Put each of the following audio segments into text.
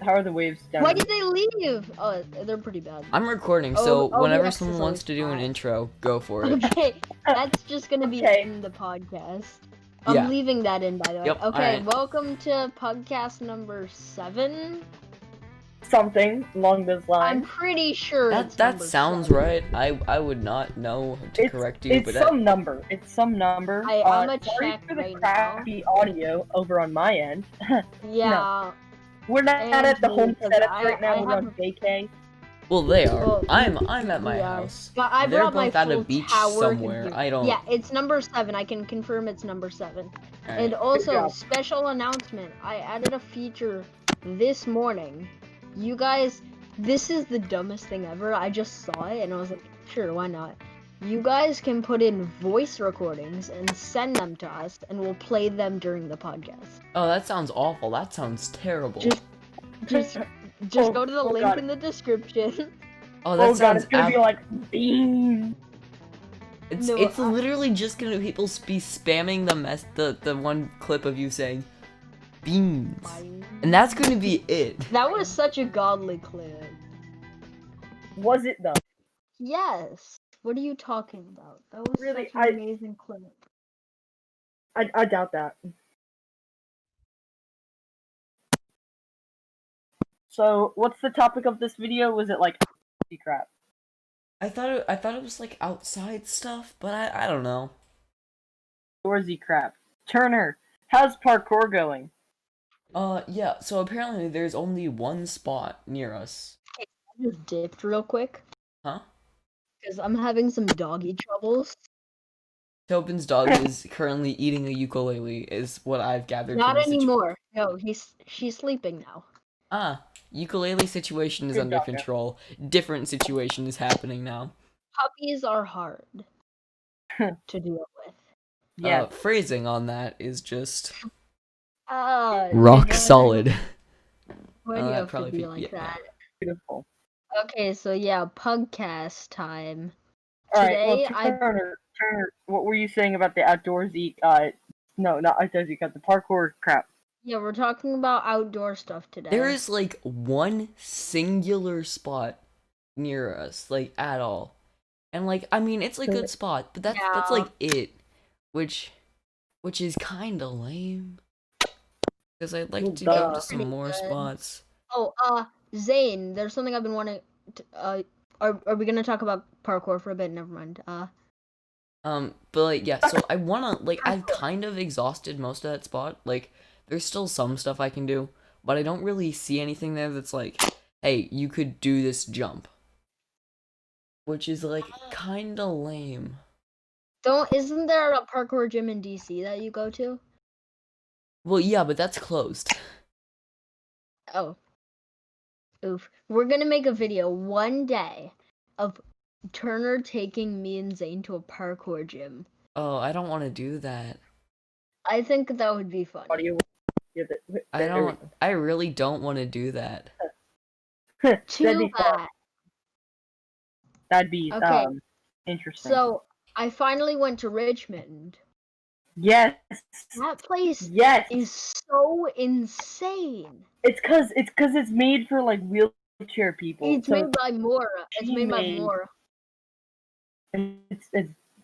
How are the waves down? Why did they leave? Oh, they're pretty bad. I'm recording, so whenever OBX someone is wants to do an intro, go for it. Okay, that's just gonna be Okay. in the podcast. Yeah. I'm leaving that in, by the way. Yep, Okay, alright. welcome to Pugcast number 7. Something along those I'm lines. pretty sure it's That number sounds 7. right. I would not know to correct you, It's but that some number. It's some number. I'ma Sorry check for the right crappy audio over on my end. Yeah. We're not And at the me, home 'cause setup right now. I We're on vacay. well, they are. Well, I'm at my we are. house. But I They're brought my both at a full beach tower somewhere. computer. I don't. Yeah, it's number 7. I can confirm it's number 7. Alright. And also, job. special announcement. I added a feature this morning. You guys, this is the dumbest thing ever. I just saw it and I was like, sure, why not? You guys can put in voice recordings and send them to us, and we'll play them during the podcast. Oh, that sounds awful. That sounds terrible. Just go to the link God. in the description. Oh, that God, sounds. it's gonna be like beam. It's No, it's literally just gonna people be spamming the one clip of you saying beans, and that's gonna be it. That was such a godly clip. Was it though? Yes. What are you talking about? That was Really, such an amazing clip. I doubt that. So, what's the topic of this video? Was it like crap? I thought it was like outside stuff, but I don't know. Outdoorsy crap. Turner, how's parkour going? Yeah. So apparently there's only one spot near us. I just dipped real quick. Huh? Because I'm having some doggy troubles. Tobin's dog is currently eating a ukulele, is what I've gathered. Not from the anymore. No, she's sleeping now. Ukulele situation is Good under dog, control. Different situation is happening now. Puppies are hard to deal with. Yeah. Phrasing on that is just Rock rock solid. Why do you have to probably be be- like yeah. that? Beautiful. Okay, so yeah, Pugcast time. Alright, well, Today, Turner, what were you saying about the outdoorsy, no, not outdoorsy, the parkour crap? Yeah, we're talking about outdoor stuff today. There is like one singular spot near us, like at all. And like I mean it's a good spot, but that's like it. Which is kinda lame. Because I'd like to go to some more spots. Oh, Zane, there's something I've been wanting to, are we gonna talk about parkour for a bit? Never mind. But like yeah, so I wanna like I've kind of exhausted most of that spot. Like there's still some stuff I can do, but I don't really see anything there that's like, hey, you could do this jump. Which is like kinda lame. Isn't there a parkour gym in DC that you go to? Well yeah, but that's closed. Oh. Oof. We're gonna make a video one day of Turner taking me and Zane to a parkour gym. Oh, I don't wanna do that. I think that would be fun. I really don't wanna do that. Too bad. That'd be Okay. interesting. So I finally went to Richmond. Yes. That place Yes. is so insane. It's cause it's made for like wheelchair people. It's made by Mora. It's made by Mora. It's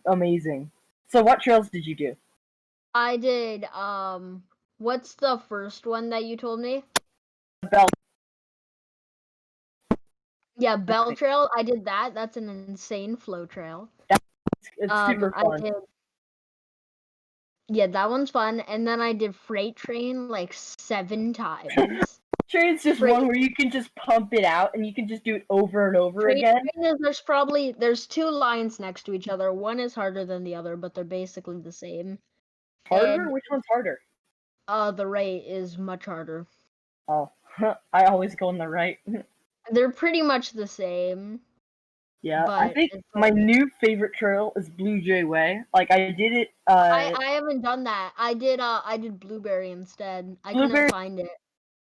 amazing. So what trails did you do? I did what's the first one that you told me? Bell. Yeah, Bell Trail. I did that. That's an insane flow trail. It's super fun. Yeah, that one's fun. And then I did Freight Train like 7 times. Train's just one where you can just pump it out and you can just do it over and over again. Train is there's 2 lines next to each other. One is harder than the other, but they're basically the same. Harder? Which one's harder? The right is much harder. Oh, I always go on the right. They're pretty much the same. Yeah, I think my new favorite trail is Blue Jay Way. Like I did it. I haven't done that. I did Blueberry instead. I couldn't find it.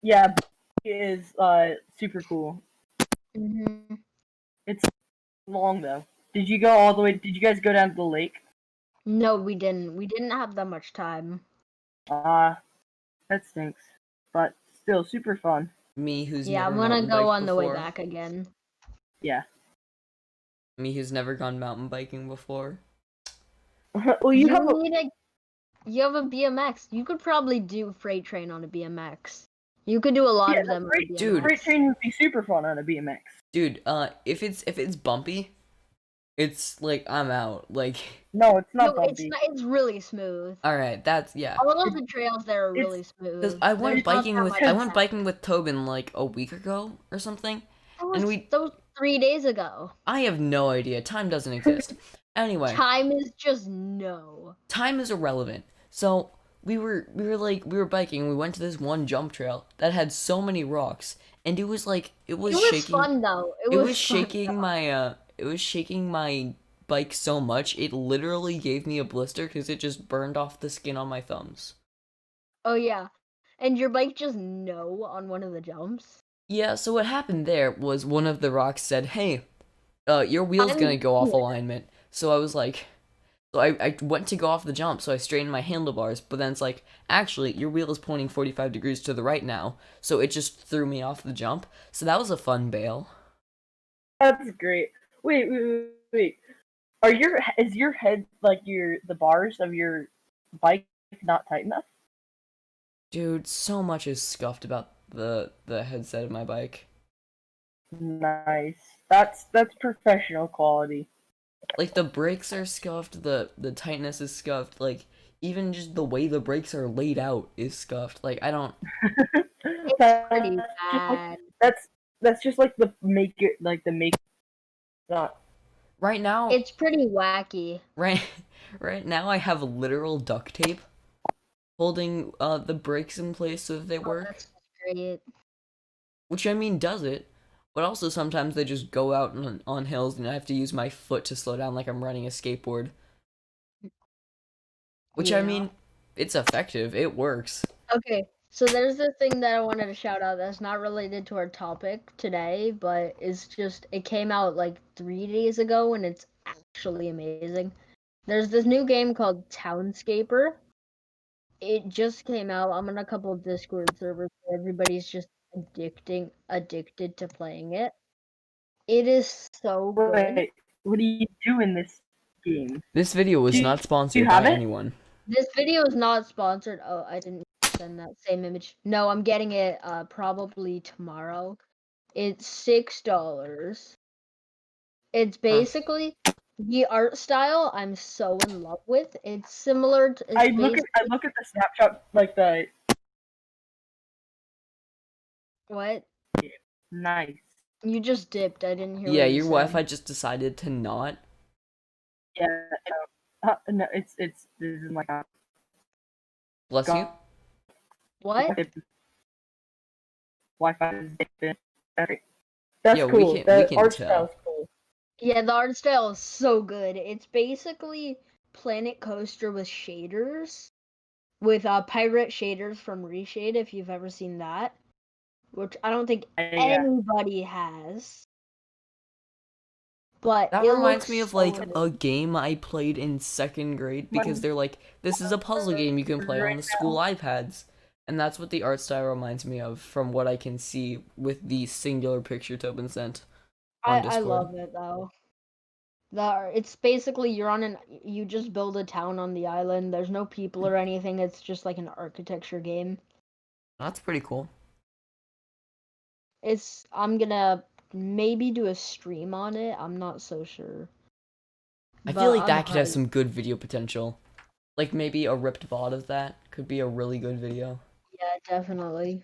Yeah, it is super cool. Mhm. It's long though. Did you go all the way? Did you guys go down to the lake? No, we didn't. We didn't have that much time. That stinks. But still super fun. Me who's Yeah, never I'm gonna mountain go biked on the way before. back again. Yeah. Me who's never gone mountain biking before. Well, you have a You have a BMX. You could probably do freight train on a BMX. You could do a lot yeah, of them on a BMX. Dude. freight train would be super fun on a BMX. Dude, if it's bumpy, it's like I'm out. Like, No, it's not No, it's bumpy. not. It's really smooth. all right, that's yeah. All of the trails there are really smooth. Because I went There's not biking that with much I went path. biking with Tobin like a week ago or something, and That was 3 days ago. I have no idea. Time doesn't exist. Anyway, Time is just no. time is irrelevant. So we were biking and we went to this one jump trail that had so many rocks, and it was shaking. Fun though. It was shaking my bike so much it literally gave me a blister because it just burned off the skin on my thumbs. Oh yeah, and your bike just no on one of the jumps. Yeah, so what happened there was one of the rocks said, "Hey, your wheel's gonna go off alignment." So I was like, so I went to go off the jump, so I straightened my handlebars, but then it's like, actually, your wheel is pointing 45 degrees to the right now, so it just threw me off the jump. So that was a fun bail. That's great. Wait. Is your head like the bars of your bike not tight enough? Dude, so much is scuffed about the headset of my bike. Nice. That's professional quality. Like the brakes are scuffed, the tightness is scuffed, like even just the way the brakes are laid out is scuffed. Like I don't It's pretty bad. That's just like the make it like the make not right now It's pretty wacky. right now I have literal duct tape holding the brakes in place so that they work. That's great. Which I mean does it, but also sometimes they just go out on hills and I have to use my foot to slow down like I'm running a skateboard. Which I mean, it's effective. It works. Okay, so there's this thing that I wanted to shout out that's not related to our topic today, but it came out like 3 days ago and it's actually amazing. There's this new game called Townscaper. It just came out. I'm on a couple of Discord servers where everybody's just addicted to playing it. It is so good. Wait, what do you do in this game? This video was not sponsored by anyone. This video is not sponsored. Oh, I didn't send that same image. No, I'm getting it probably tomorrow. It's $6. It's basically the art style I'm so in love with. It's similar to I look at the snapshot like the what? Nice. You just dipped. I didn't hear. Yeah, what you your said. Wi-Fi just decided to not. Yeah. No, it's this is like a Bless you. What? Wi-Fi is different. That's Yeah, cool. we The can art tell. style's cool. Yeah, the art style is so good. It's basically Planet Coaster with shaders, with pirate shaders from Reshade, if you've ever seen that, which I don't think anybody has. But that it reminds me of so like good. a game I played in 2nd grade because they're like, this is a puzzle game you can play on the school iPads. And that's what the art style reminds me of from what I can see with the singular picture Tobin sent on Discord. I love it though. It's basically you just build a town on the island. There's no people or anything. It's just like an architecture game. That's pretty cool. I'm gonna maybe do a stream on it. I'm not so sure. I feel like that could have some good video potential. Like maybe a ripped VOD of that could be a really good video. Yeah, definitely.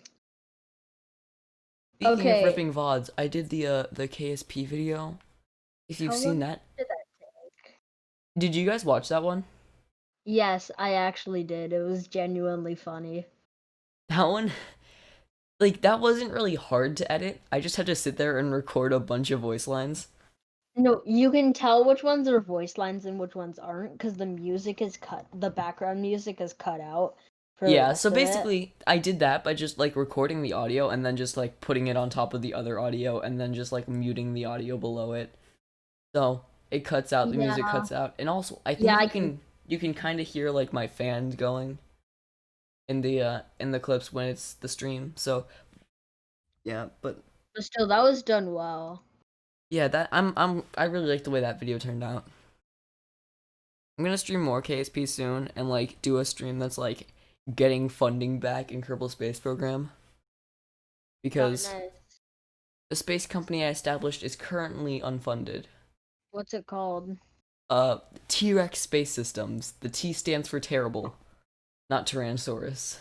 Speaking of ripping VODs, I did the KSP video. If you've seen that. Did that take? Did you guys watch that one? Yes, I actually did. It was genuinely funny. That one, like, that wasn't really hard to edit. I just had to sit there and record a bunch of voice lines. No, you can tell which ones are voice lines and which ones aren't, because the music is cut. The background music is cut out. Yeah, so basically, I did that by just, like, recording the audio and then just, like, putting it on top of the other audio and then just, like, muting the audio below it. So, it cuts out, the music cuts out. And also, I think you can kind of hear, like, my fans going in the clips when it's the stream. So, Yeah, but But still, that was done well. yeah, I really like the way that video turned out. I'm gonna stream more KSP soon and like do a stream that's like getting funding back in Kerbal Space Program because Nice. the space company I established is currently unfunded. What's it called? T-Rex Space Systems. The T stands for terrible, not Tyrannosaurus.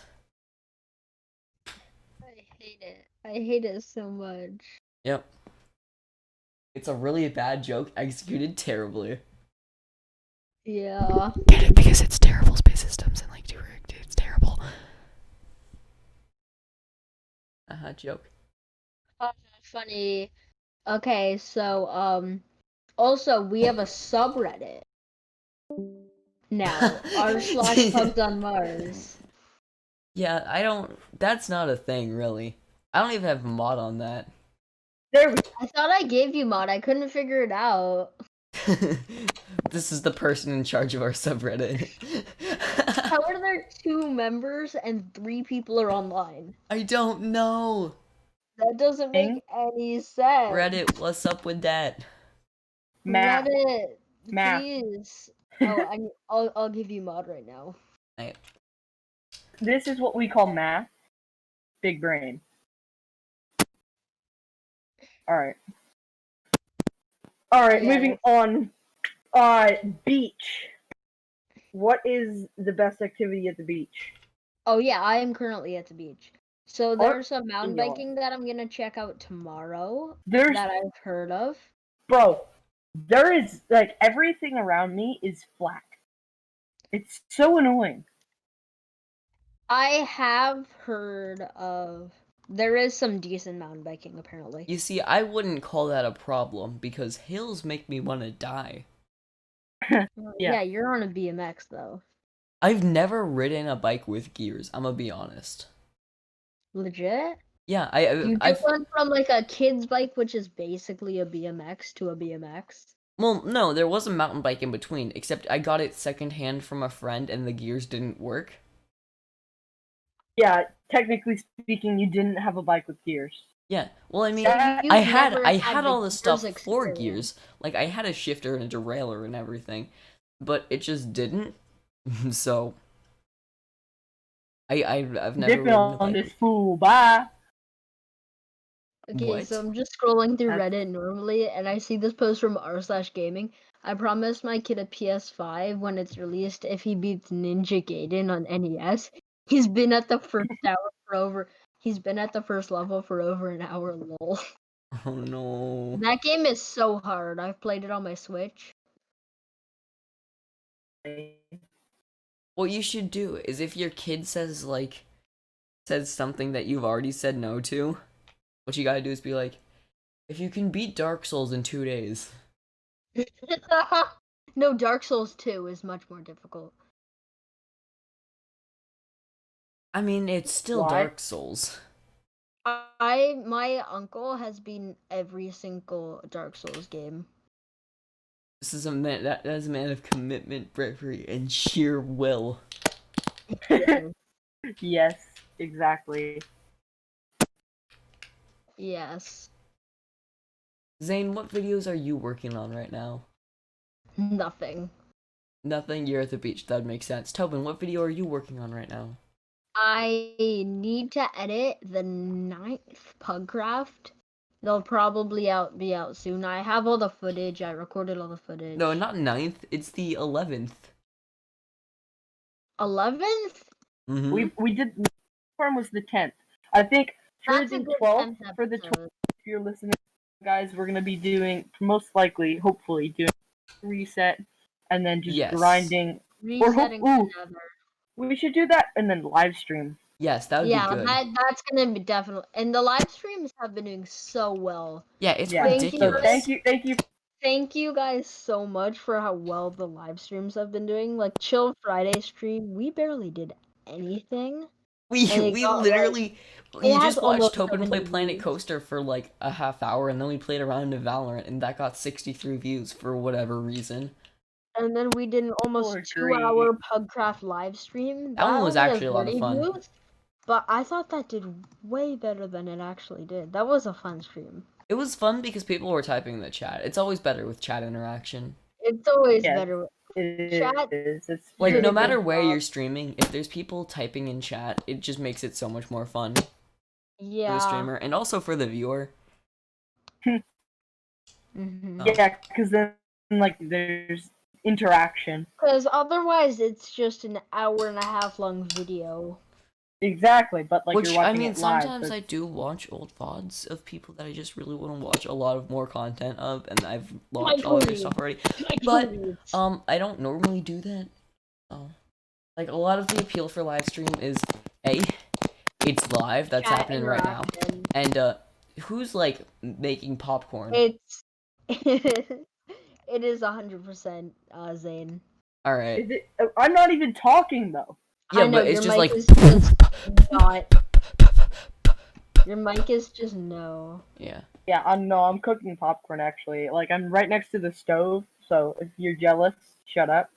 I hate it. I hate it so much. Yep. It's a really bad joke executed terribly. Yeah. Get it? Because it's terrible space systems and like T-Rex, it's terrible. Joke. Funny. Okay, so also we have a subreddit now. r/Pugs on Mars. Yeah, that's not a thing, really. I don't even have a mod on that. There we I thought I gave you mod. I couldn't figure it out. This is the person in charge of our subreddit. How are there 2 members and 3 people are online? I don't know. That doesn't make any sense. Reddit, what's up with that? Math. Reddit, Math. please. I'll give you mod right now. Right. This is what we call math. Big brain. Alright. Alright, Yeah. moving on. Beach. What is the best activity at the beach? Oh yeah, I am currently at the beach. So there's a mountain y'all. biking that I'm gonna check out tomorrow There's that I've heard of. Bro, there is like everything around me is flat. It's so annoying. I have heard of there is some decent mountain biking apparently. You see, I wouldn't call that a problem because hills make me want to die. Yeah, you're on a BMX though. I've never ridden a bike with gears, I'm gonna be honest. Legit? Yeah, You I've just went from like a kid's bike, which is basically a BMX, to a BMX. well, no, there was a mountain bike in between, except I got it secondhand from a friend and the gears didn't work. Yeah, technically speaking, you didn't have a bike with gears. Yeah, well, I mean, You've I had the all the stuff gears for experience. gears. Like, I had a shifter and a derailleur and everything, but it just didn't. So, I've never Dipping ridden a on bike this with- fool, bye. Okay, What? so I'm just scrolling through That's- Reddit normally, and I see this post from r/gaming. I promised my kid a PS5 when it's released if he beats Ninja Gaiden on NES. He's been at the first hour for over. He's been at the first level for over an hour. Lol. Oh no. That game is so hard. I've played it on my Switch. What you should do is if your kid says something that you've already said no to, what you gotta do is be like, if you can beat Dark Souls in 2 days. No, Dark Souls 2 is much more difficult. I mean, it's still Why? Dark Souls. My uncle has beaten every single Dark Souls game. This is a man that is a man of commitment, bravery, and sheer will. Yes, exactly. Yes. Zane, what videos are you working on right now? Nothing. Nothing, you're at the beach, that would make sense. Tobin, what video are you working on right now? I need to edit the 9th Pugcraft. They'll probably be out soon. I have all the footage. I recorded all the footage. No, not 9th, it's the 11th. 11th? Mm-hmm. We did. The one was the 10th. I think for That's a the good 12th. 10th For the episode. 12th, if you're listening, guys, we're gonna be doing most likely, hopefully, doing reset and then just Yes. grinding. Resetting ooh. together. We should do that and then live stream. Yes, that would Yeah, be good. that's gonna be definitely. And the live streams have been doing so well. Yeah, it's Yeah. ridiculous. So thank you. Thank you guys so much for how well the live streams have been doing. Like Chill Friday stream, we barely did anything. We And it got, literally it you has just watched almost Tobin play 70 Planet views. Coaster for like a half hour, and then we played around in Valorant, and that got 63 views for whatever reason. And then we did an almost Poor 2-hour Pugcraft live stream. That one was only has actually a lot of 30 fun. views, But I thought that did way better than it actually did. That was a fun stream. It was fun because people were typing in the chat. It's always better with chat interaction. It's always Yes, better. it Chat is. It's Like, did no a matter good where job. you're streaming, if there's people typing in chat, it just makes it so much more fun for the Yeah. streamer and also for the viewer. Mm-hmm. Oh. Yeah, because then like there's interaction. Because otherwise, it's just an hour and a half long video. Exactly, but like Which, you're watching I mean, it live. sometimes so I do watch old VODs of people that I just really want to watch a lot of more content of, and I've watched all of their stuff already. But, I don't normally do that. Like, a lot of the appeal for live stream is, A, it's live, that's Chat happening right now. interaction. And, who's, like, making popcorn? It's it is 100% Zane. Alright. is it? I'm not even talking though. Yeah, I know but it's your just mic like... is just not. Your mic is just no. Yeah. Yeah, I'm cooking popcorn actually. Like I'm right next to the stove, so if you're jealous, shut up.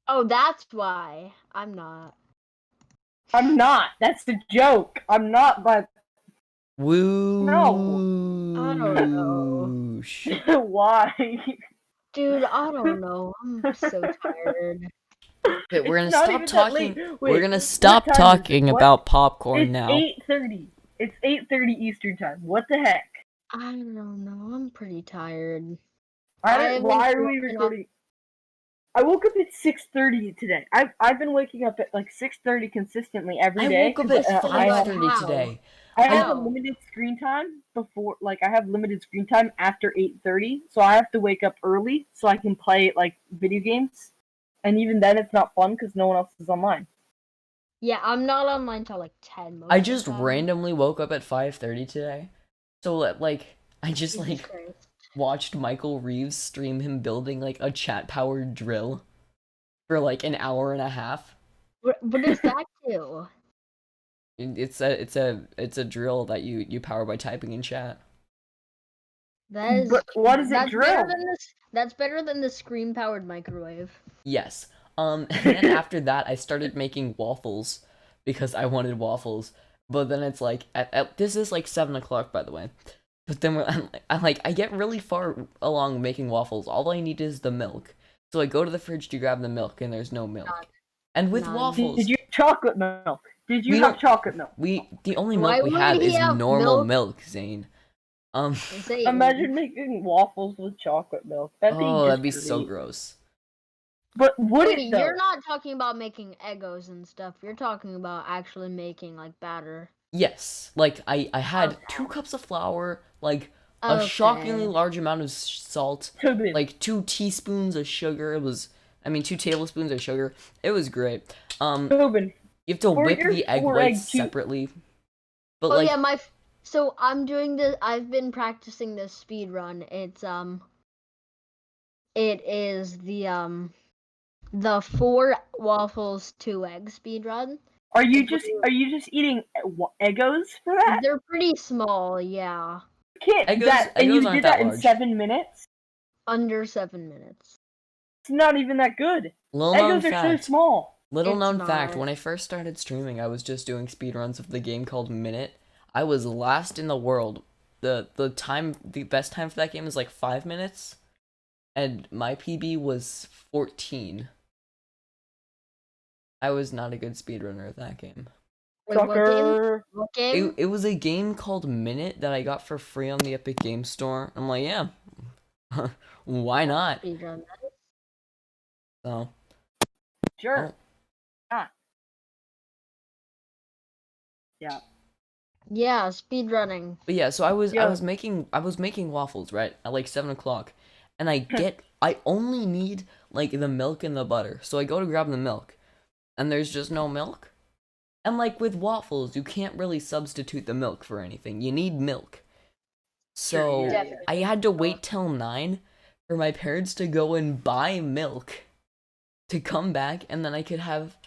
Oh, that's why I'm not. I'm not. That's the joke. I'm not, but Woo. I don't know. why? Dude, I don't know. I'm so tired. Okay, we're gonna It's not stop even that talking. late. We're Wait, gonna what stop time is it? talking What? about popcorn It's now. 8:30. It's 8:30 Eastern time. What the heck? I don't know. I'm pretty tired. Why are we woken up- recording? I woke up at 6:30 today. I've been waking up at like 6:30 consistently every I day. woke up 'cause, at I have 5:30 How? today. I have a How? limited screen time before, like I have limited screen time after 8:30, so I have to wake up early so I can play like video games. And even then, it's not fun because no one else is online. Yeah, I'm not online till like 10 most I of the just time. randomly woke up at 5:30 today. So like I just Jesus like Christ. watched Michael Reeves stream him building like a chat-powered drill for like an hour and a half. What does that do? It's a drill that you power by typing in chat. That is. But what is it That's drill? better than this. That's better than the screen-powered microwave. Yes. And then after that I started making waffles because I wanted waffles. But then it's like this is like 7 o'clock, by the way. But then I get really far along making waffles. All I need is the milk. So I go to the fridge to grab the milk, and there's no milk. None. And with None. waffles, Did you have chocolate milk? Did you We have don't- chocolate milk? the only Why milk we would have he is have normal milk? milk, Zane. Zane. Imagine making waffles with chocolate milk. That'd be Oh, just that'd be great. so gross. But would Wait, it though? you're not talking about making Eggos and stuff. You're talking about actually making like batter. Yes, like I had Okay. 2 cups of flour, like a shockingly large amount of salt, Tobin, like 2 teaspoons of sugar. 2 tablespoons of sugar. It was great. Tobin, You have to For whip your the egg 4 whites egg cube- separately. But Oh like, yeah, so I'm doing this. I've been practicing this speed run. It is the 4 waffles 2 egg speed run. are you just eating Eggos for that? They're pretty small, yeah. Can't Eggos and you aren't did that that in large. 7 minutes? Under 7 minutes. It's not even that good. little known Eggos are so fact. small. Little It's known fact, not. when I first started streaming, I was just doing speedruns of the game called Minute. I was last in the world. The best time for that game is like 5 minutes, and my PB was 14. I was not a good speedrunner of that game. Wait, what game? Sucker. What game? It was a game called Minute that I got for free on the Epic Game Store. I'm like, yeah, why not? Speed run. So, Sure. Oh. Ah. Yeah. Yeah, speed running. but yeah, so I was Yeah. making waffles, right, at like 7 o'clock, and I only need like the milk and the butter. So I go to grab the milk, and there's just no milk. And like with waffles, you can't really substitute the milk for anything. You need milk. So yeah, Definitely. I had to wait till 9 for my parents to go and buy milk to come back, and then I could have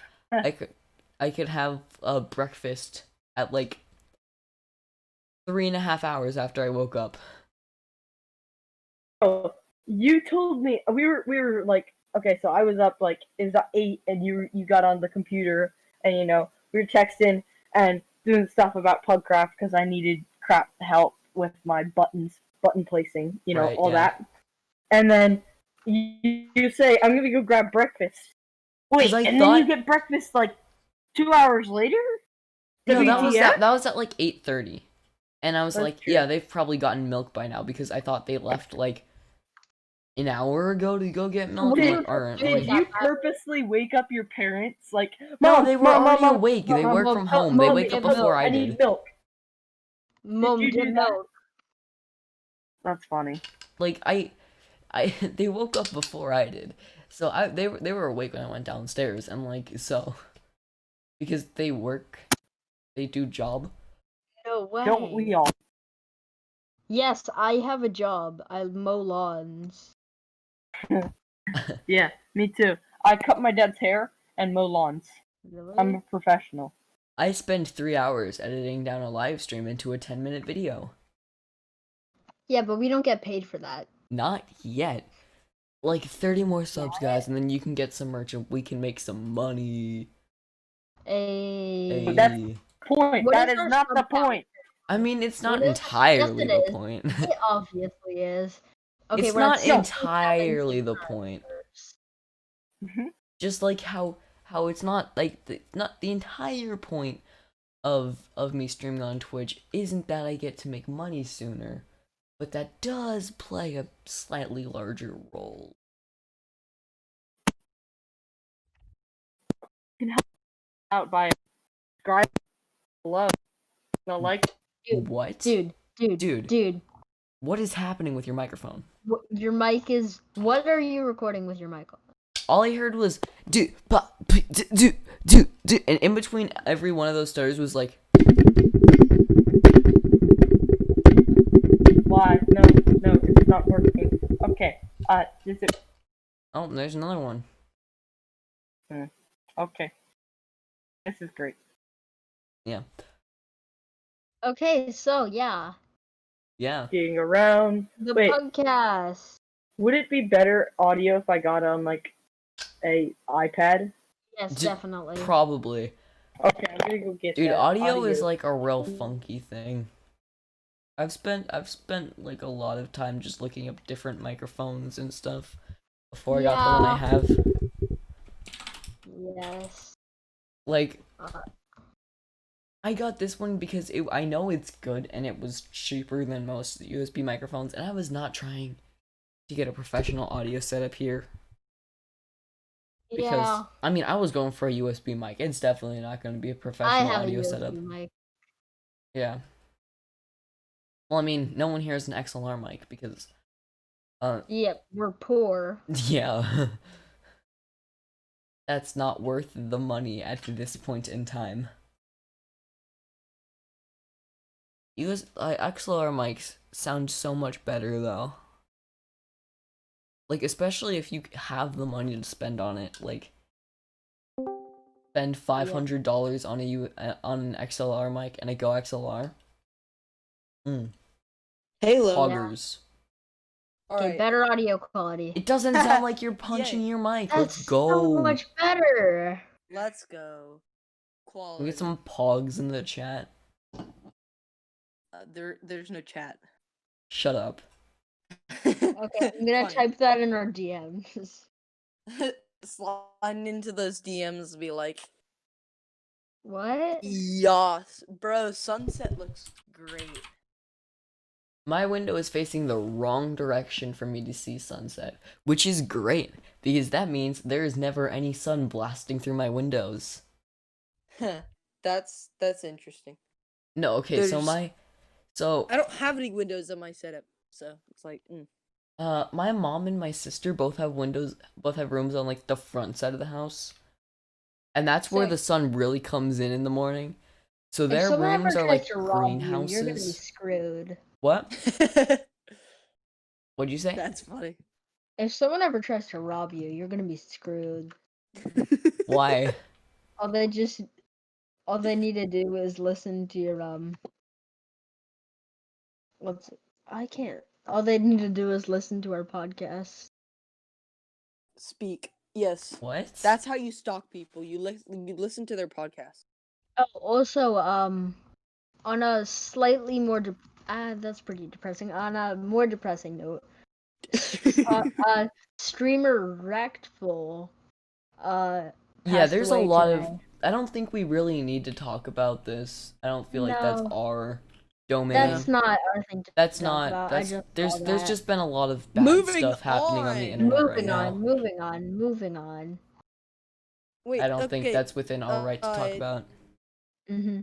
a breakfast at like 3.5 hours after I woke up. Oh, you told me we were like, okay, so I was up like it was at 8, and you got on the computer, and we were texting, and doing stuff about Pugcraft because I needed crap help with my button placing, Right, all yeah. that. And then you say, I'm gonna go grab breakfast. Wait, I and then thought- you get breakfast like 2 hours later? No, that WTF? was at like 8:30. And I was That's like, true. yeah, they've probably gotten milk by now because I thought they left like an hour ago to go get milk. I'm like, alright. Did you purposely wake up your parents? Like, No, Mom, they were Mom, already Mom, awake. Mom, They Mom, work Mom, from Mom, home. They Mom, wake up Mom, before I I did. need milk. Mom, you get do that? milk. That's funny. Like they woke up before I did. So they were awake when I went downstairs, and like, so because they work, they do job. No way. Don't we all? Yes, I have a job. I mow lawns. Yeah, me too. I cut my dad's hair and mow lawns. Really? I'm a professional. I spend 3 hours editing down a live stream into a 10-minute video. Yeah, but we don't get paid for that. Not yet. Like 30 more subs, guys, and then you can get some merch and we can make some money. Hey. That's- Hey. Point. What That is is our not the sub count? point. I mean, it's not What is- entirely yes, it the is. point. It obviously is. Okay, It's we're not at 67 entirely the point. subscribers. Mm-hmm. Just like how it's not like not the entire point of me streaming on Twitch isn't that I get to make money sooner, but that does play a slightly larger role. Out by subscribe below. No like. What? Dude. What is happening with your microphone? Your mic is. What are you recording with your mic on? All I heard was do, and in between every one of those stars was like. Why? No, it's not working. Okay. Is it? Oh, there's another one. Okay. This is great. Yeah. Okay, so yeah. Yeah. Getting around. The Wait, podcast. would it be better audio if I got on like a iPad? Yes, definitely. Probably. Okay, I'm gonna go get Dude, that audio is like a real funky thing. I've spent like a lot of time just looking up different microphones and stuff before I got the one I have. Yes. Like, I got this one because I know it's good and it was cheaper than most USB microphones, and I was not trying to get a professional audio setup here. Because, Yeah. I mean, I was going for a USB mic. It's definitely not going to be a professional audio setup. Mic. Yeah. Well, I mean, no one here has an XLR mic because, Yep, we're poor. yeah. That's not worth the money at this point in time. XLR mics sound so much better though. Like, especially if you have the money to spend on it, like spend $500 on an XLR mic and a Go XLR. Halo. Poggers. Okay, Alright. better audio quality. It doesn't sound like you're punching your mic. That's Let's go. so much better. Let's go. Quality. We get some pogs in the chat. There's no chat. Shut up. Okay, I'm gonna Fine. type that in our DMs. Sliding into those DMs and be like, What? yas, bro, sunset looks great. My window is facing the wrong direction for me to see sunset, which is great, because that means there is never any sun blasting through my windows. That's interesting. No, okay, so There's- I don't have any windows on my setup, so it's like, my mom and my sister both have rooms on, like, the front side of the house. And that's where Sick. the sun really comes in the morning. So If their someone ever rooms are, tries like, to rob you, you're gonna be greenhouses. screwed. What? What'd you say? That's funny. If someone ever tries to rob you, you're gonna be screwed. Why? All they need to do is listen to your all they need to do is listen to our podcast. Speak. Yes. What? That's how you stalk people. You listen to their podcast. Oh, also, on a slightly more that's pretty depressing. On a more depressing note, streamer Rectful Yeah, passed there's a away lot of. today. I don't think we really need to talk about this. I don't feel like that's No, our domain. that's not our thing to That's talk not. about. I That's just saw there's that. just been a lot of bad Moving stuff happening on the on. internet right Moving now. on, moving on, moving on. I Wait, don't think okay. that's within our right to talk about. Mm-hmm.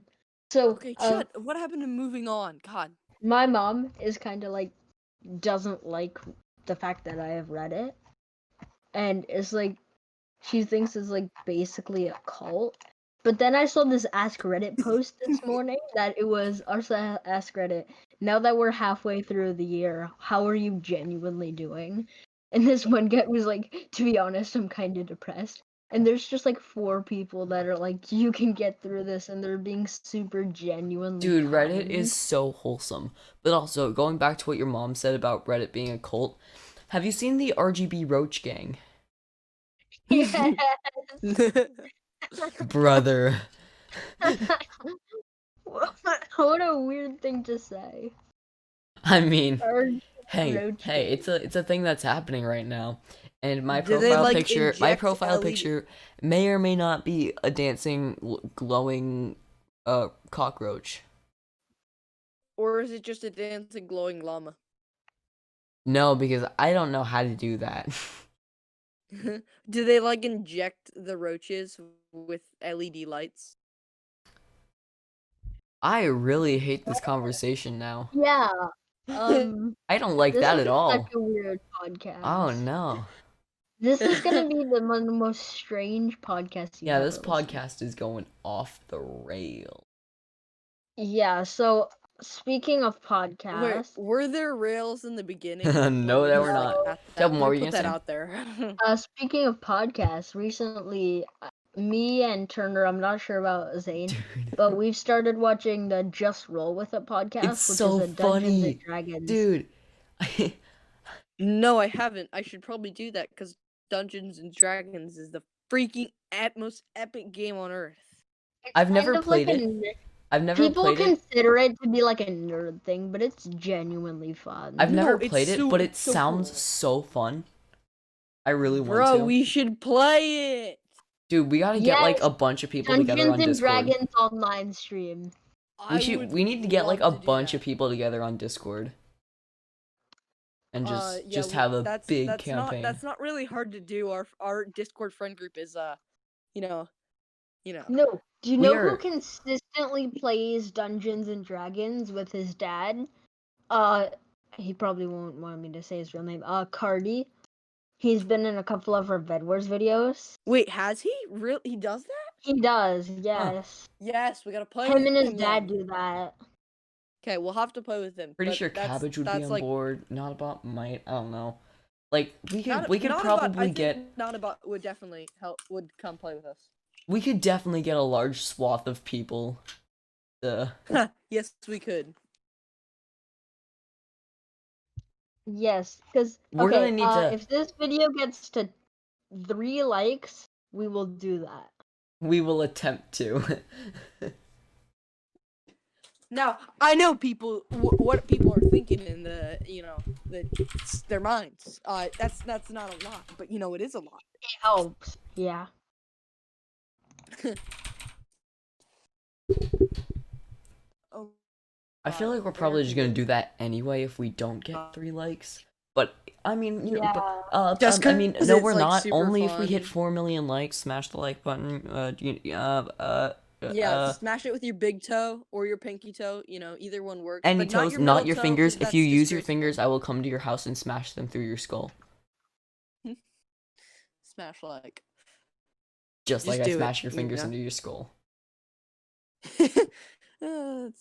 So, Okay, Chet, what happened to moving on? God. my mom is kind of like doesn't like the fact that I have read it, and it's like she thinks it's like basically a cult. But then I saw this Ask Reddit post this morning that it was also Ask Reddit. Now that we're halfway through the year, how are you genuinely doing? And this one guy was like, to be honest, I'm kind of depressed. And there's just like 4 people that are like, you can get through this, and they're being super genuinely Dude, Reddit kind. is so wholesome. But also, going back to what your mom said about Reddit being a cult, have you seen the RGB Roach Gang? Yes. Brother. What a weird thing to say. I mean, RGB hey, Roach hey, Gang. it's a thing that's happening right now. And my Do they, profile like, picture, inject LED? may or may not be a dancing, glowing, cockroach. Or is it just a dancing glowing llama? No, because I don't know how to do that. Do they like inject the roaches with LED lights? I really hate this conversation now. Yeah. I don't like This that is at such all. a weird Oh podcast. no. This is gonna be one of the most strange podcasts you've Yeah, ever this listened. podcast is going off the rail. Yeah. So speaking of Wait, podcasts, were there rails in the beginning? No, Let that me we're not. ask Tell that. them Let what me were you put gonna that say? out there. speaking of podcasts, recently, me and Turner, I'm not sure about Zane, Dude, but we've started watching the Just Roll With It it's podcast, which is so a Dungeons and funny. Dragons. Dude. No, I haven't. I should probably do that because Dungeons and Dragons is the freaking most epic game on earth. It's I've kind never of like played it. I've never people played it. consider it to be like a nerd thing, but it's genuinely fun. I've No, never it's played it, but it so sounds cool. so fun. I really want Bro, to. we should play it. Dude, we gotta get like Yes, a bunch of people together Dungeons on and Discord. Dragons online stream. We need to get like a bunch of people together on Discord. And just have a big campaign. That's not really hard to do. Our Discord friend group is you know. No, do you We know are- who consistently plays Dungeons and Dragons with his dad? He probably won't want me to say his real name. Cardi. He's been in a couple of our Bed Wars videos. Wait, has he? He does that? He does, yes. Yes, we gotta play Him with and his him dad then. do that. Okay, we'll have to play with him. Pretty but sure that's- Cabbage would be that's on like, board. Not about Might. I don't know. Like we could not probably I think get. Not about would definitely would come play with us. We could definitely get a large swath of people. Yes, we could. Yes, because We're gonna need to. if this video gets to 3 likes, we will do that. We will attempt to. Now I know people what people are thinking in their minds. That's not a lot, but it is a lot. It helps, yeah. Oh, I feel like we're probably just gonna do that anyway if we don't get 3 likes. But I mean, Just I mean, 'cause no, it's, we're like, not. super Only if we hit fun. 4 million likes, smash the like button. Smash it with your big toe or your pinky toe. Either one works. Any but not toes, your not middle your toe, fingers. 'cause If you that's use your disgraceful. fingers, I will come to your house and smash them through your skull. Smash like. Just like I do it, smash your fingers into your skull. So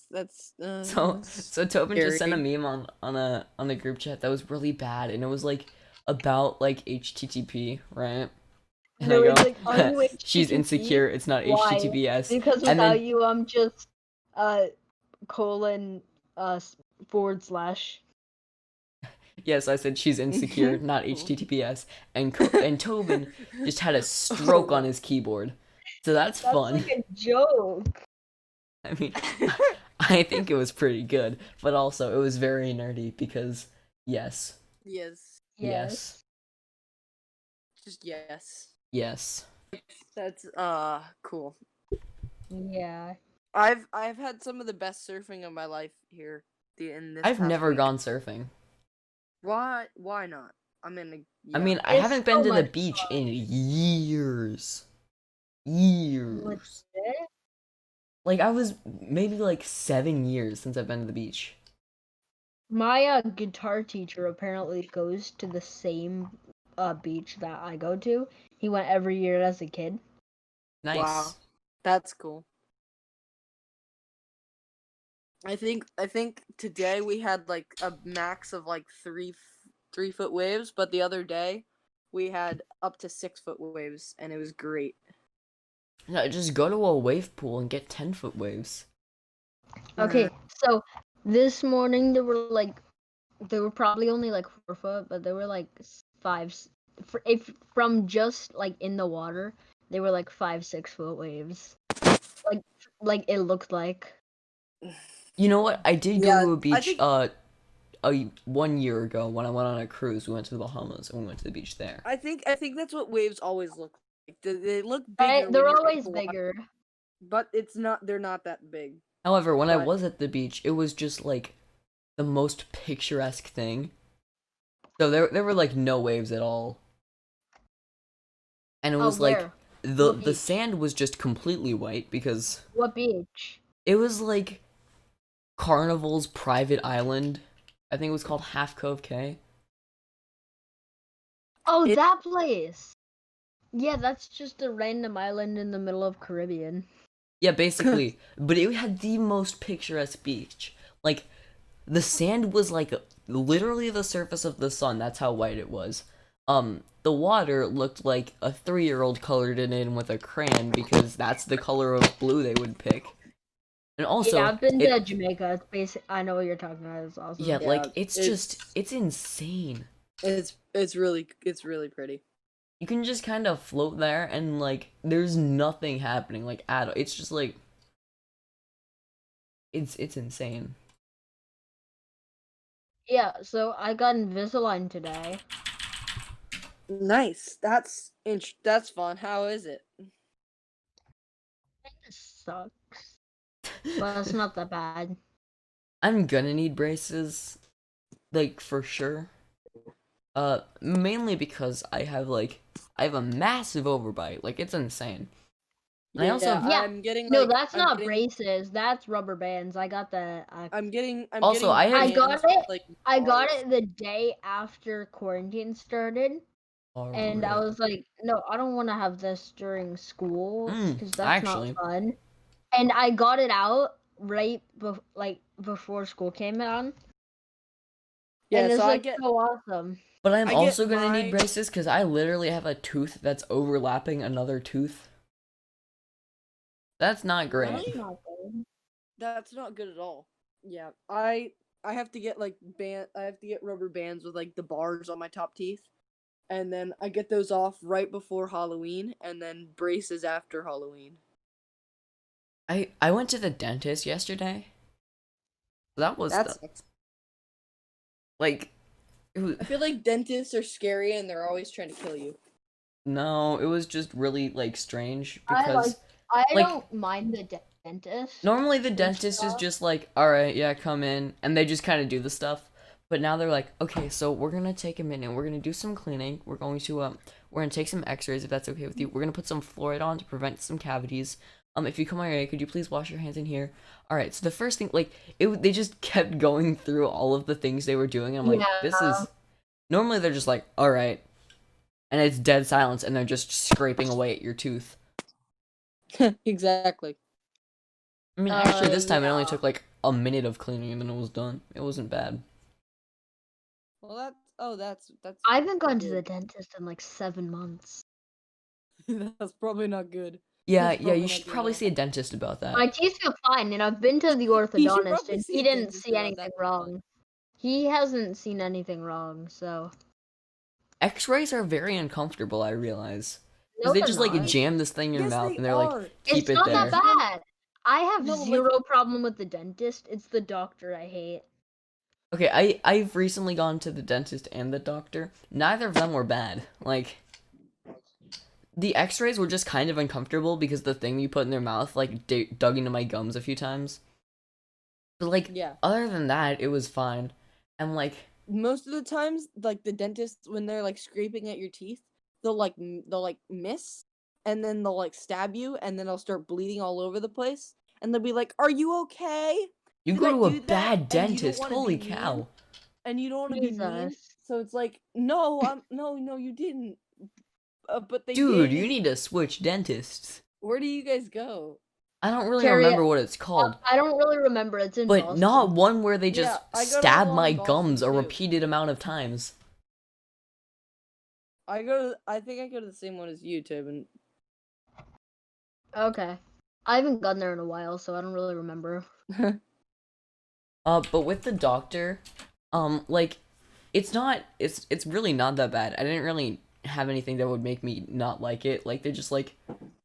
Tobin just sent a scary. meme on the group chat that was really bad, and it was like about like HTTP, right? And No, I it's go, like, are you she's HTTP? insecure. It's not Why? HTTPS. Because And without then you, I'm just colon / yes, I said she's insecure, not HTTPS. And Tobin just had a stroke on his keyboard. So that's fun. That's like a joke. I mean, I think it was pretty good, but also it was very nerdy because yes, Yes. yes, Just yes. yes. That's cool. Yeah. I've had some of the best surfing of my life here in this I've past never week. gone surfing. Why not? I mean, I yeah. mean, I It's haven't so been to the much beach fun. in years. Years. Legit? Like, I was maybe like 7 years since I've been to the beach. My guitar teacher apparently goes to the same beach that I go to. He went every year as a kid. Nice. Wow. That's cool. I think today we had like a max of like 3 foot waves, but the other day we had up to 6 foot waves, and it was great. No, just go to a wave pool and get 10-foot waves. Okay, so this morning there were probably only like 4 foot, but there were like if from just like in the water, they were like 5-6 foot waves. Like it looked like. You know what? I did Yeah, go to a I beach think 1 year ago when I went on a cruise. We went to the Bahamas and we went to the beach there. I think that's what waves always look like. They look Right? bigger. They're when you're in always the water, bigger. but it's not. They're not that big. However, when I But was at the beach, it was just like the most picturesque thing. So there were like no waves at all. And it was like Where? the What the beach? sand was just completely white because What beach? it was like Carnival's private island. I think it was called Half Cove Cay. Oh, It- that place. Yeah, that's just a random island in the middle of Caribbean. Yeah, basically. But it had the most picturesque beach. Like, the sand was like literally the surface of the sun. That's how white it was. The water looked like a 3-year-old colored it in with a crayon because that's the color of blue they would pick. And also, Yeah, I've been to Jamaica. It's basic. I know what you're talking about. It's awesome. yeah, like Yeah, it's insane. it's really pretty. You can just kind of float there and like there's nothing happening like at all. It's just like it's insane. Yeah, so I got Invisalign today. Nice. That's fun. How is it? It sucks, but it's not that bad. I'm gonna need braces, like for sure. Mainly because I have a massive overbite, like it's insane. And I also Yeah. I'm getting No, like that's I'm not getting, braces. That's rubber bands. I got the. I'm getting Also, I I got bands with, it. like, I got bars. it the day after quarantine started, and I was like, no, I don't want to have this during school because that's actually. not fun. And I got it out right before school came on. Yeah, And it's so like so awesome. But I'm I get also gonna my- need braces because I literally have a tooth that's overlapping another tooth. That's not great. That's not good. That's not good at all. Yeah, I have to get like I have to get rubber bands with like the bars on my top teeth, and then I get those off right before Halloween, and then braces after Halloween. I went to the dentist yesterday. That was That's like I feel like dentists are scary and they're always trying to kill you. no, it was just really like strange because I like- don't mind the dentist. normally the dentist is just like, all right, yeah, come in, and they just kind of do the stuff. But now they're like, okay, so we're gonna take a minute, we're gonna do some cleaning, we're gonna take some X-rays if that's okay with you. We're gonna put some fluoride on to prevent some cavities. If you come our area, could you please wash your hands in here? All right. So the first thing, like, they just kept going through all of the things they were doing. And I'm like, this is normally they're just like, all right, and it's dead silence, and they're just scraping away at your tooth. Exactly. I mean, actually, this time it only yeah. took like a minute of cleaning, and then it was done. It wasn't bad. Well, that's. I haven't gone to the dentist in like 7 months. That's probably not good. Yeah, That's yeah, probably you not should good probably at all. see a dentist about that. My teeth feel fine, and I've been to the You should orthodontist, probably and see he a didn't dentist see about anything that. wrong. He hasn't seen anything wrong, so. X-rays are very uncomfortable, I realize. No, Because they they're just like not. jam this thing in your Yes, mouth, they and they're like, are. keep It's it not there. that bad. I have No, like- zero problem with the dentist. It's the doctor I hate. Okay, I've recently gone to the dentist and the doctor. Neither of them were bad. Like, the x-rays were just kind of uncomfortable because the thing you put in their mouth, like, dug into my gums a few times. But, like, Yeah. other than that, it was fine. And, like, Most of the times, like the dentists, when they're like scraping at your teeth, they'll miss, and then they'll like stab you, and then they'll start bleeding all over the place, and they'll be like, "Are you okay?" you Did go I to a do that?" bad And you don't dentist. wanna Holy be mean, cow. and you don't want to be mean, Jesus. so it's like, no, no, you didn't. But they Dude, did. you need to switch dentists. Where do you guys go? I don't really Carrie, remember what it's called. I don't really remember. It's in But Boston. not one where they just Yeah, I go to stab one my in Boston, gums a too. repeated amount of times. I think I go to the same one as you, Tobin. Okay. I haven't gone there in a while, so I don't really remember. But with the doctor, like, it's really not that bad. I didn't really have anything that would make me not like it. Like, they just, like,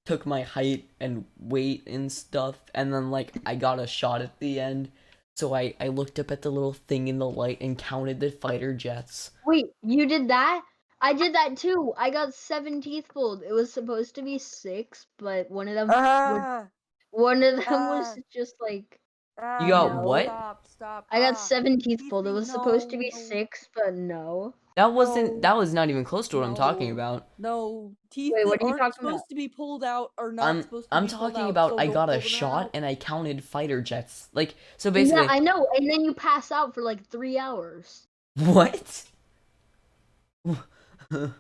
took my height and weight and stuff, and then, like, I got a shot at the end. So I looked up at the little thing in the light and counted the fighter jets. Wait, you did that? I did that too. I got 7 teeth pulled. It was supposed to be 6, but one of them was just like You got no. what? Stop. I got 7 teeth pulled. It was supposed to be 6, but no. That was not even close to what I'm talking No. about. No, teeth Wait, that what are you aren't talking supposed about? to be pulled out are not supposed to I'm be pulled talking out, about so I don't got a pull them shot out. and I counted fighter jets. Like, so basically, Yeah, I know. And then you pass out for like 3 hours. what? The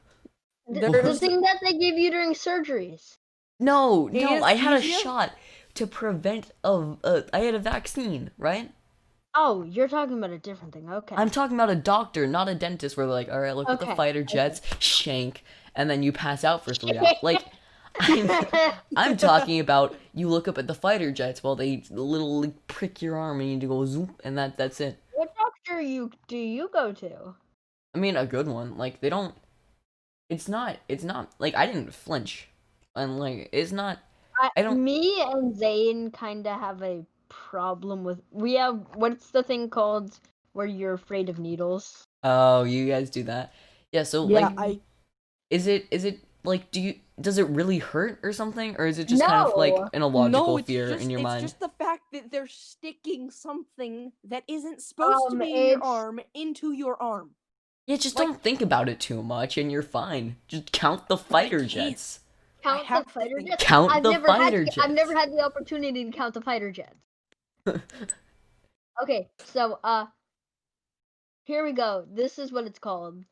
There's thing that they give you during surgeries. No, I had a Anesthesia? shot to prevent I had a vaccine, right? Oh, you're talking about a different thing. Okay. I'm talking about a doctor, not a dentist, where they're like, all right, look at the Okay, fighter jets, shank, and then you pass out for 3 hours. Like, I'm talking about you look up at the fighter jets while they literally prick your arm and you need to go zoom, and that's it. What doctor do you go to? I mean, a good one. Like, they don't. It's not. Like, I didn't flinch, and like, it's not. I don't. Me and Zane kind of have a problem with. We have what's the thing called where you're afraid of needles? Oh, you guys do that. Yeah. So yeah, like, is it like does it really hurt or something, or is it just kind of like No. an illogical it's fear just, in your it's mind? just the fact that they're sticking something that isn't supposed to be in your It's- arm into your arm. Yeah, just like- don't think about it too much, and you're fine. Just count the fighter can't. jets. Count have the to fighter think- jets. Count I've the never fighter had. I've never jets. had the opportunity to count the fighter jets. Okay, so here we go. This is what it's called.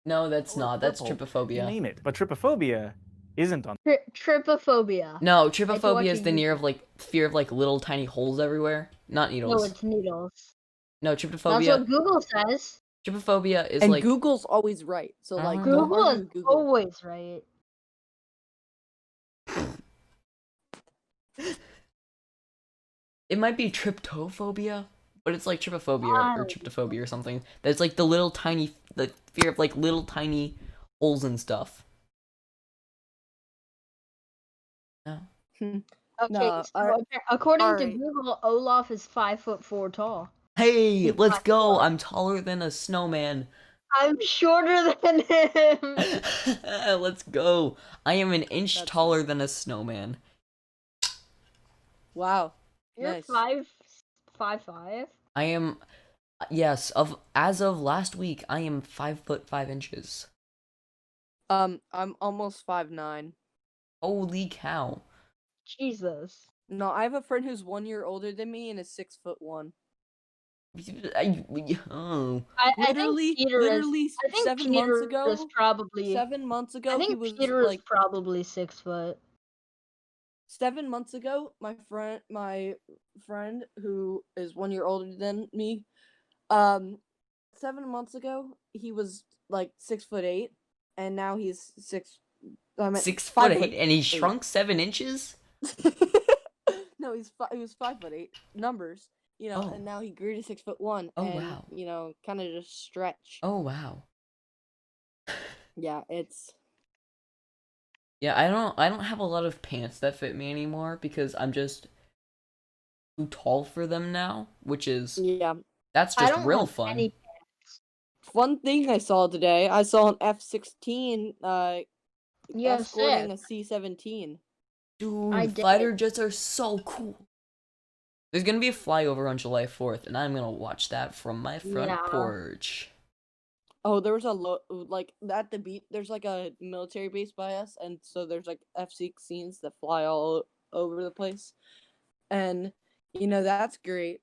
No, that's Or not. That's purple. You trypophobia. name it. But trypophobia isn't on. Trypophobia. No, to watch trypophobia is a the YouTube- fear of like little tiny holes everywhere, not No, needles. it's needles. No, That's trypophobia. what Google says. Trypophobia is And like Google's always right, so like, Uh, don't Google argue is with Google. always right. it might be tryptophobia, but it's like trypophobia or tryptophobia or something. That's like the fear of like little tiny holes and stuff. No. Okay, No, so according to alright. Google, Olaf is 5'4" tall. Hey, He's let's go! 5'4". I'm taller than a snowman. I'm shorter than him. Let's go! I am an inch That's taller than a snowman. Wow. You're Nice. 5'5". I am, yes. As of last week, I am 5'5". I'm almost 5'9". Holy cow! Jesus. No, I have a friend who's 1 year older than me and is 6'1". Oh. I Literally, think Peter literally is. I think 7 Peter months ago. is probably. 7 months ago, I he think was Peter is like probably 6 foot. 7 months ago. My friend who is 1 year older than me, 7 months ago he was like 6'8", and now he's 6'8", and he shrunk 7 inches. No, he was 5'8". Numbers, Oh. and now he grew to 6'1". Oh, and, wow. kind of just stretch. Oh wow. Yeah, it's. Yeah, I don't have a lot of pants that fit me anymore because I'm just too tall for them now, which is Yeah. that's I just don't real have fun. any. One thing I saw today, I saw an F-16 Yeah, escorting sick. a C-17. I Dude, did. fighter jets are so cool. There's gonna be a flyover on July 4th, and I'm gonna watch that from my front Yeah. porch. Oh, there was a like at the beach. There's like a military base by us, and so there's like F-16s that fly all over the place, and that's great.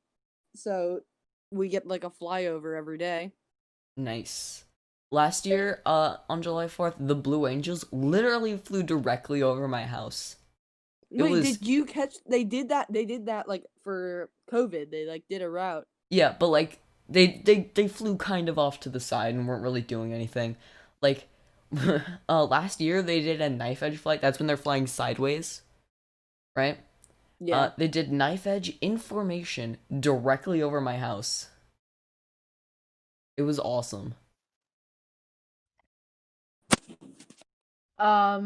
So we get like a flyover every day. Nice. Last year, on July 4th, the Blue Angels literally flew directly over my house. It Wait, was did you catch? They did that. They did that like for COVID. They like did a route. Yeah, but like they flew kind of off to the side and weren't really doing anything. Like last year they did a knife edge flight. That's when they're flying sideways, right? Yeah. They did knife edge in formation directly over my house. It was awesome. All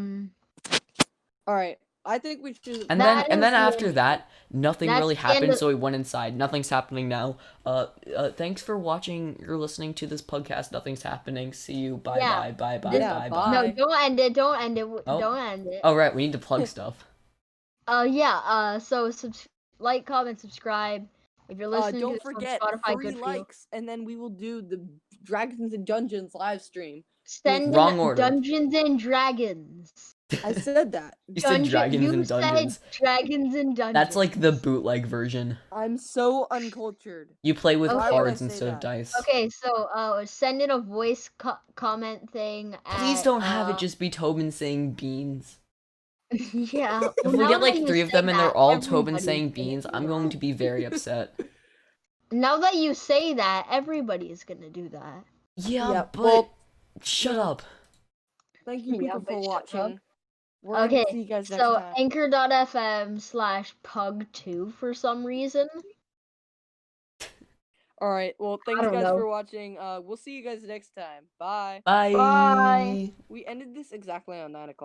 right. I think we should. And That then is the after end. that, nothing That's really the end happened, of- so we went inside. Nothing's happening now. Thanks for watching or listening to this podcast. Nothing's happening. See you. Bye Yeah. bye bye bye This- bye bye. bye. No, don't end it. Don't end it. Oh. Don't end it. Oh right, we need to plug stuff. Yeah. So like, comment, subscribe. If you're listening to Don't this forget on Spotify, 3 good for you. likes, and then we will do the Dragons and Dungeons live stream. Send Wrong in order. Dungeons and Dragons. I said that. You said Dragons you and Dungeons. said Dragons and Dungeons. That's like the bootleg version. I'm so uncultured. You play with Okay. cards Why would I say instead of that? dice. Okay, so send in a voice comment thing. Please at, don't have it just be Tobin saying beans. Yeah. If well, we now get like that you 3 of say them and they're that, all Tobin everybody's saying gonna beans, do I'm that. going to be very upset. Now that you say that, everybody's gonna do that. Yeah, Yeah, but well, shut up. Thank you, Yeah, people, but for shut up. watching. We're gonna Okay, see you guys next so time. anchor.fm/pug2 for some reason. All right. Well, thanks don't guys know. for watching. We'll see you guys next time. Bye. Bye. Bye. We ended this exactly on 9 o'clock.